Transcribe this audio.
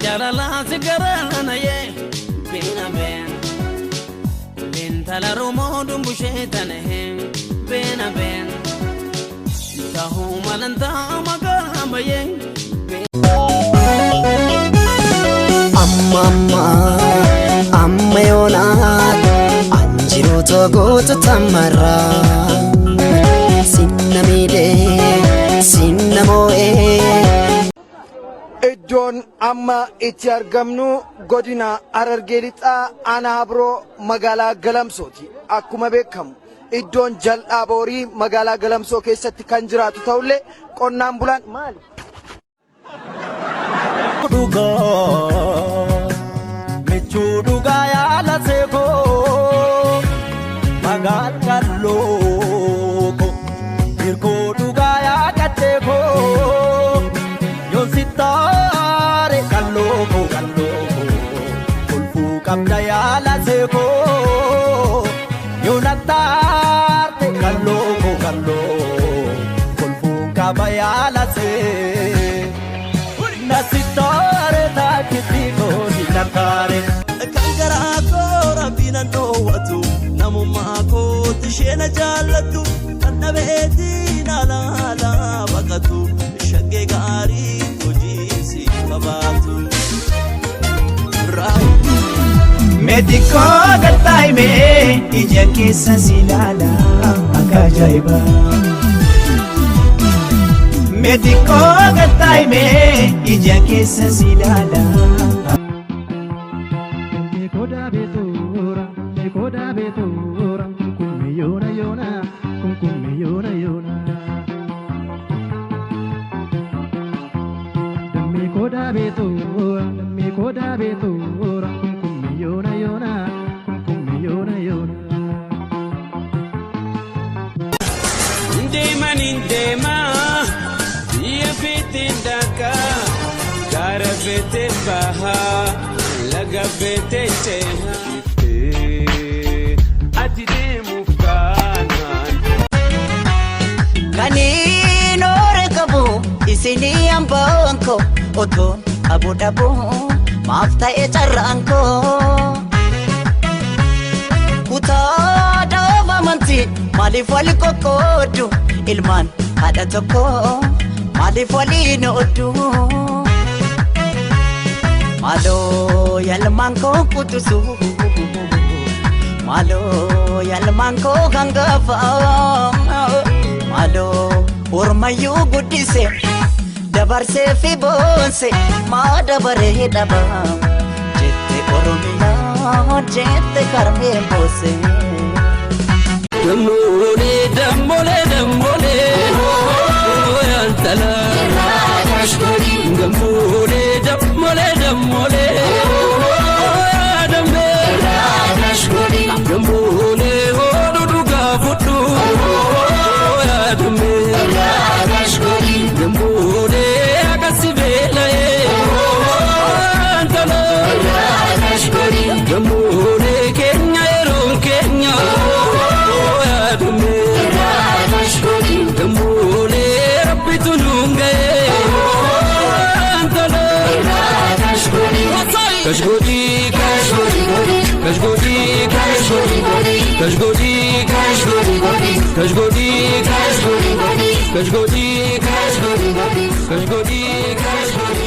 jalala sigarana ye bena ben tala romo dumbushe tanahe bena ben tahu malanta magamba ye amma yonat anjiru togot tamara sinnamoe iddoon amma itti argamnu godina Harargee Lixaa Anaabro magaalaa Galamsooti. Akkuma beekamu iddoon jal'aa boorii magaalaa Galamsoo keessatti kan jiraatu ta'ullee qonnaan bulaan maali? Michuudugaa yaala seekoo magaan kallooko hirkoodugaa yaa katteekoo yoon sittaare kallooko kolfuu qabda yaala seekoo yoon attaarte kallooko kolfuu qaba yaala see nasittaare taakiti kooti nakkaare kan garaa koo rabbiin dhoowwatu namummaa kooti sheena jaallatu kan dhabeetiin alaala baqatu shaggee gaarii hojiisi qabaatu meetikoo gattaa'imee ija keessa si ilaala akka ajaa'iba meetikoo gattaa'imee ija keessa si ilaala Indema ya fitin daka gara fitin baha laga fitin teha ati demu kanan kanino rekabu isini ambanko oton abu dabu mafta e charranko kutada mamanti malif wali kokodu ilman hada tokko malif wali noodu malo yalman ko kutusu malo yalman ko gangafa malo ormayu guddise dabarse fi bonse ma dabare daba jette oromiya jette karme bose Damole yantala Damole Damole hodu gafutu Damole akasibela antala Damole Kenya eron Kenya Damole rabbi tununga antala Kashgodi Kashgodi